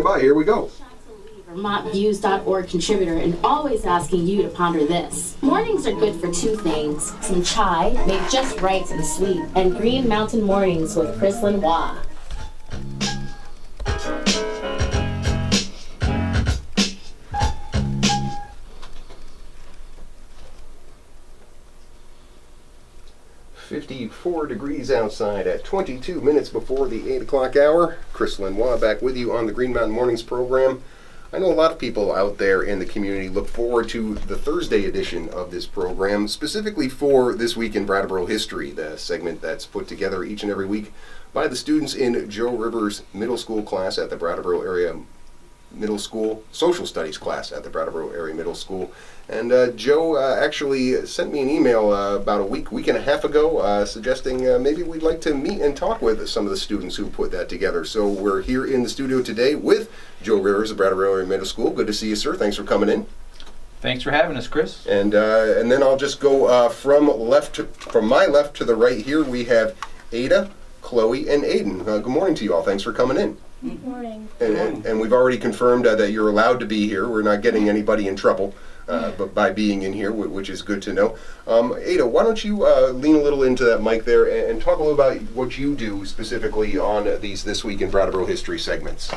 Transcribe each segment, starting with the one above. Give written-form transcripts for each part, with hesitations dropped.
By, here we go. VermontViews.org contributor and always asking you to ponder this. Mornings are good for two things: some chai made just right and sweet, and Green Mountain Mornings with Chris Lenoir. .54 degrees outside at 22 minutes before the 8 o'clock hour. Chris Lenoir back with you on the Green Mountain Mornings program. I know a lot of people out there in the community look forward to the Thursday edition of this program, specifically for This Week in Brattleboro History, the segment that's put together each and every week by the students in Joe Rivers' middle school class at the Brattleboro area middle school, social studies class at the Brattleboro area middle school. And Joe actually sent me an email about a week and a half ago suggesting maybe we'd like to meet and talk with some of the students who put that together. So we're here in the studio today with Joe Rivers of Brattleboro area middle school. Good to see you, sir. Thanks for coming in. Thanks for having us, Chris. And then I'll just go from my left to the right here. We have Ada, Chloe, and Aiden. Good morning to you all. Thanks for coming in. Good morning. And we've already confirmed that you're allowed to be here. We're not getting anybody in trouble but by being in here, which is good to know. Ada, why don't you lean a little into that mic there and talk a little about what you do specifically on these This Week in Brattleboro History segments.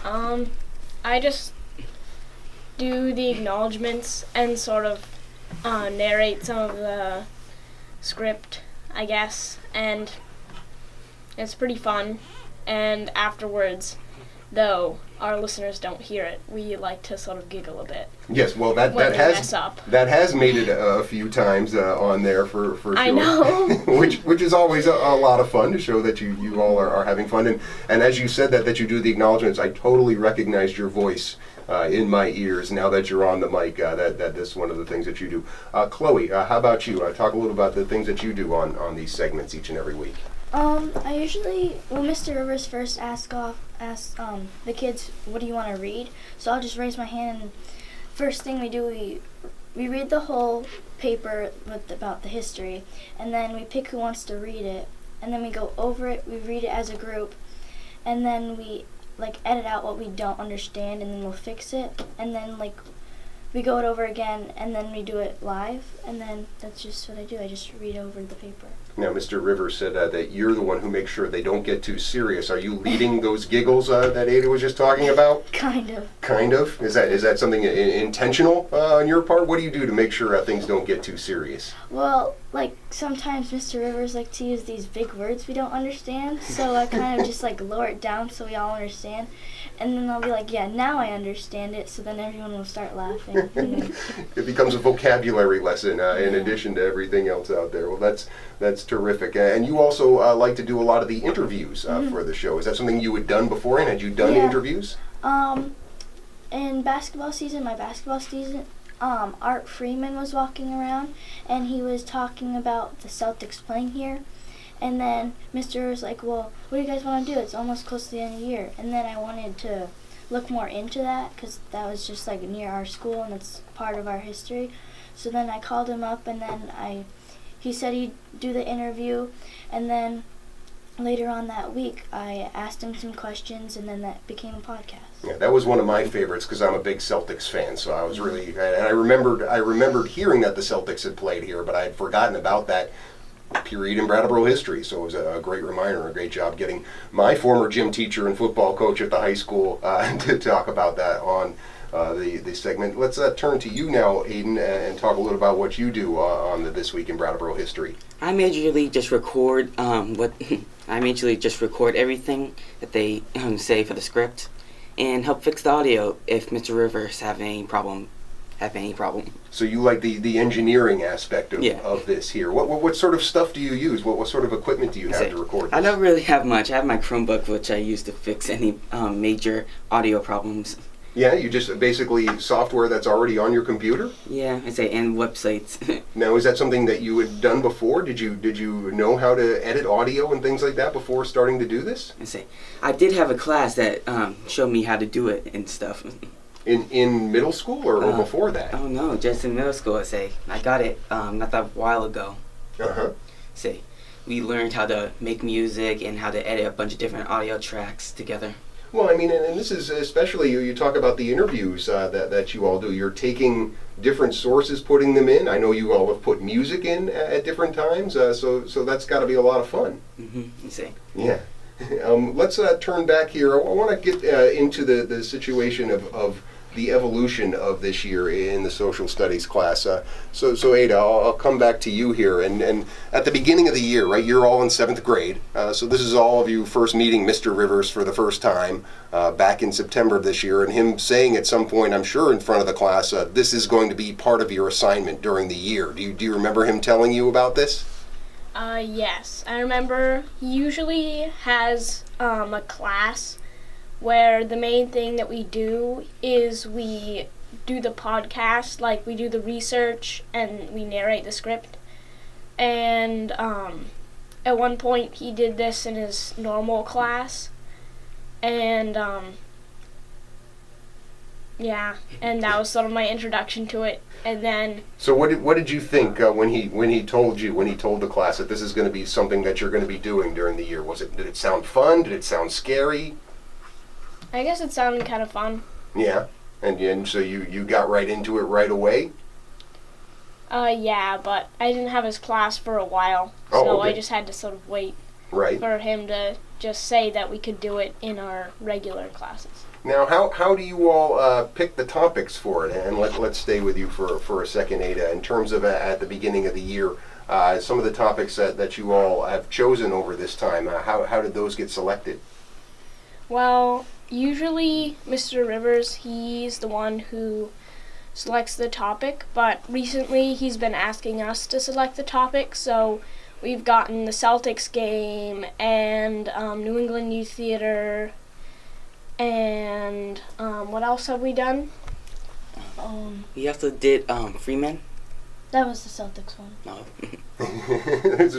I just do the acknowledgments and sort of narrate some of the script, I guess, and it's pretty fun. And afterwards, though our listeners don't hear it, we like to sort of giggle a bit. Yes, well, that has made it a few times on there for sure. I know. which is always a lot of fun to show that you all are having fun. And as you said that you do the acknowledgments, I totally recognized your voice in my ears now that you're on the mic. That's one of the things that you do. Chloe, how about you? Talk a little about the things that you do on these segments each and every week. I usually, when Mr. Rivers first asks the kids, what do you want to read? So I'll just raise my hand, and first thing we do, we read the whole paper about the history, and then we pick who wants to read it, and then we go over it, we read it as a group, and then we edit out what we don't understand, and then we'll fix it, and then we go it over again, and then we do it live, and then that's just what I do. I just read over the paper. Now, Mr. Rivers said that you're the one who makes sure they don't get too serious. Are you leading those giggles that Ada was just talking about? Kind of. Kind of? Is that something intentional on your part? What do you do to make sure things don't get too serious? Well, sometimes Mr. Rivers likes to use these big words we don't understand, so I kind of just lower it down so we all understand. And then I'll be like, yeah, now I understand it, so then everyone will start laughing. It becomes a vocabulary lesson in addition to everything else out there. Well, that's terrific. And you also like to do a lot of the interviews for the show. Is that something you had done beforehand? Had you done interviews? In my basketball season, Art Freeman was walking around, and he was talking about the Celtics playing here. And then Mr. was like, well, what do you guys want to do? It's almost close to the end of the year. And then I wanted to look more into that because that was just near our school and it's part of our history. So then I called him up, and then he said he'd do the interview. And then later on that week, I asked him some questions, and then that became a podcast. Yeah, that was one of my favorites because I'm a big Celtics fan. So I was really, and I remembered hearing that the Celtics had played here, but I had forgotten about that period in Brattleboro history. So it was a great reminder, a great job getting my former gym teacher and football coach at the high school to talk about that on the segment. Let's turn to you now, Aiden, and talk a little about what you do on the This Week in Brattleboro History. I majorly just record everything that they say for the script and help fix the audio if Mr. Rivers have any problem. So you like the engineering aspect of this here. What sort of stuff do you use? What sort of equipment do you have to record this? I don't really have much. I have my Chromebook, which I use to fix any major audio problems. Yeah, you just basically software that's already on your computer? Yeah, and websites. Now, is that something that you had done before? Did you know how to edit audio and things like that before starting to do this? I did have a class that showed me how to do it and stuff. In middle school or before that? Oh no, just in middle school. I got it not that while ago. We learned how to make music and how to edit a bunch of different audio tracks together. Well, I mean, and this is especially, you talk about the interviews that you all do. You're taking different sources, putting them in. I know you all have put music in at different times, so that's got to be a lot of fun. You see. Yeah. Let's turn back here. I want to get into the situation of the evolution of this year in the social studies class. So Ada, I'll come back to you here. And at the beginning of the year, right, you're all in 7th grade. So this is all of you first meeting Mr. Rivers for the first time back in September of this year, and him saying at some point, I'm sure in front of the class, this is going to be part of your assignment during the year. Do you remember him telling you about this? Yes. I remember he usually has a class where the main thing that we do is we do the podcast, like we do the research and we narrate the script. And at one point he did this in his normal class, and yeah, and that was sort of my introduction to it. And then So what did you think when he told the class that this is going to be something that you're going to be doing during the year? Did it sound fun? Did it sound scary? I guess it sounded kind of fun. Yeah, and so you got right into it right away? Yeah, but I didn't have his class for a while, Oh, so okay. I just had to sort of wait Right. for him to just say that we could do it in our regular classes. Now, how do you all pick the topics for it? And let's stay with you for a second, Ada. In terms of at the beginning of the year, some of the topics that you all have chosen over this time, how did those get selected? Well, usually Mr. Rivers, he's the one who selects the topic, but recently he's been asking us to select the topic, so we've gotten the Celtics game and New England Youth Theater, and what else have we done? We also did Freeman. That was the Celtics one. No.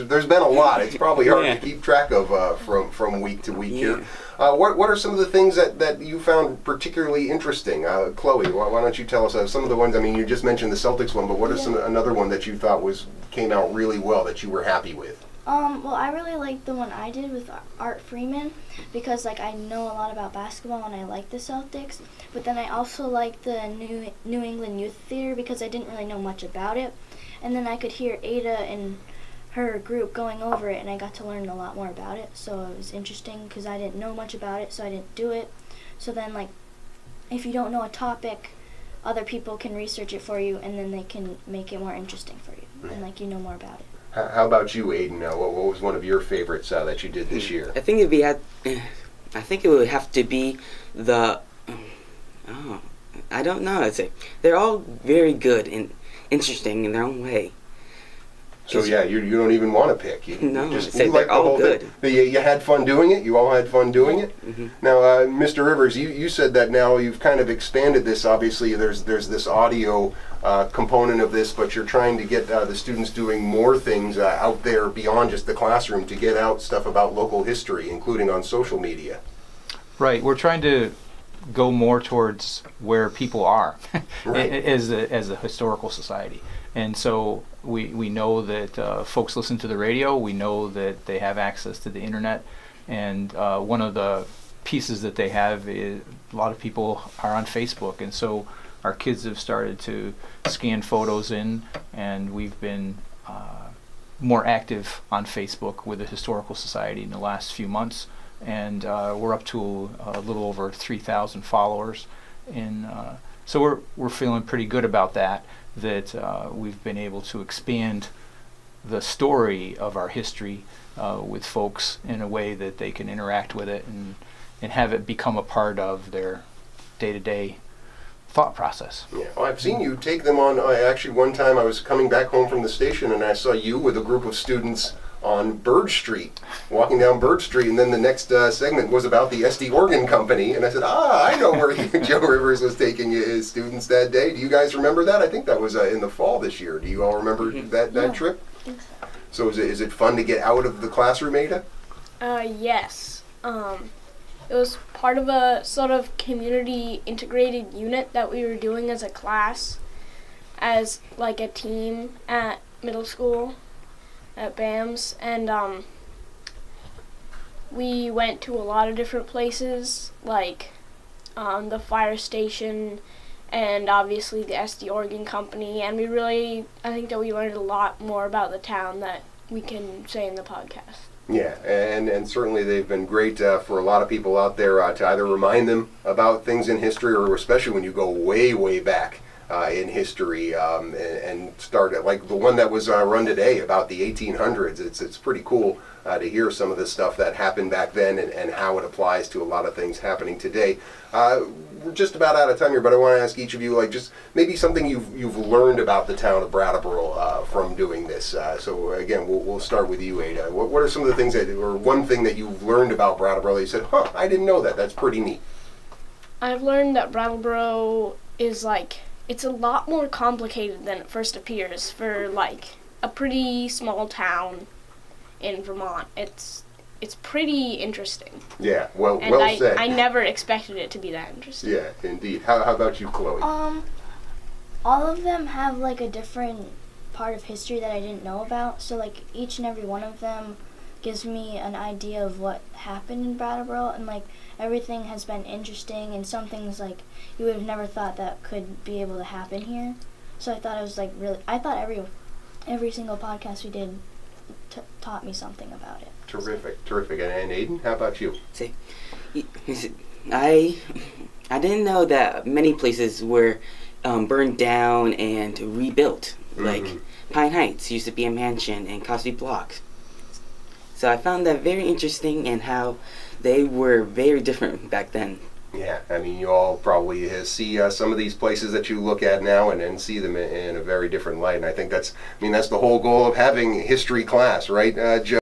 There's been a lot. It's probably hard Yeah. to keep track of from week to week Yeah. here. What are some of the things that you found particularly interesting? Chloe, why don't you tell us some of the ones? I mean, you just mentioned the Celtics one, but what are another one that you thought came out really well that you were happy with? Well, I really liked the one I did with Art Freeman because, like, I know a lot about basketball and I like the Celtics. But then I also liked the New England Youth Theater because I didn't really know much about it. And then I could hear Ada and her group going over it, and I got to learn a lot more about it. So it was interesting because I didn't know much about it, so I didn't do it. So then, like, if you don't know a topic, other people can research it for you, and then they can make it more interesting for you, and, like, you know more about it. How about you, Aiden? What was one of your favorites that you did this year? I think it would have to be the. I don't know. I'd say they're all very good and interesting in their own way. So yeah, you don't even want to pick. You Say you they're like the all whole good. thing. You had fun doing it. You all had fun doing it. Mm-hmm. Now, Mr. Rivers, you said that now you've kind of expanded this. Obviously, there's this audio component of this, but you're trying to get the students doing more things out there beyond just the classroom to get out stuff about local history, including on social media. Right. We're trying to go more towards where people are Right. as a historical society. And so we know that folks listen to the radio. We know that they have access to the internet. And one of the pieces that they have is a lot of people are on Facebook. And so our kids have started to scan photos in, and we've been more active on Facebook with the Historical Society in the last few months. And we're up to a little over 3,000 followers. And so we're feeling pretty good about that we've been able to expand the story of our history with folks in a way that they can interact with it and have it become a part of their day-to-day thought process. Yeah, well, I've seen you take them on. Actually, one time I was coming back home from the station and I saw you with a group of students on Bird Street, walking down Bird Street, and then the next segment was about the SD Organ Company, and I said, I know where Joe Rivers was taking his students that day. Do you guys remember that? I think that was in the fall this year. Do you all remember that trip? I think So so. is it fun to get out of the classroom, Ada? Yes. It was part of a sort of community integrated unit that we were doing as a class, as like a team at middle school, at BAMS, and we went to a lot of different places, like the fire station and obviously the SD Organ Company, and I think that we learned a lot more about the town that we can say in the podcast. Yeah, and certainly they've been great for a lot of people out there to either remind them about things in history, or especially when you go way, way back in history and start at, like the one that was run today about the 1800s. It's pretty cool to hear some of the stuff that happened back then and how it applies to a lot of things happening today. We're just about out of time here, but I want to ask each of you, like, just maybe something you've learned about the town of Brattleboro from doing this. So again, we'll start with you, Ada. What are some of the things or one thing that you've learned about Brattleboro that you said, I didn't know that. That's pretty neat. I've learned that Brattleboro is it's a lot more complicated than it first appears for a pretty small town in Vermont. It's pretty interesting. Yeah, well said. I never expected it to be that interesting. Yeah, indeed. How about you, Chloe? All of them have a different part of history that I didn't know about. So each and every one of them gives me an idea of what happened in Brattleboro, and everything has been interesting, and some things you would have never thought that could be able to happen here. So I thought it was really. I thought every single podcast we did taught me something about it. Terrific. And Aiden, how about you? See, I didn't know that many places were burned down and rebuilt. Like Pine Heights used to be a mansion and Cosby Block. So I found that very interesting, and how they were very different back then. Yeah, I mean, you all probably see some of these places that you look at now and see them in a very different light. And I think that's the whole goal of having history class, right, Joe?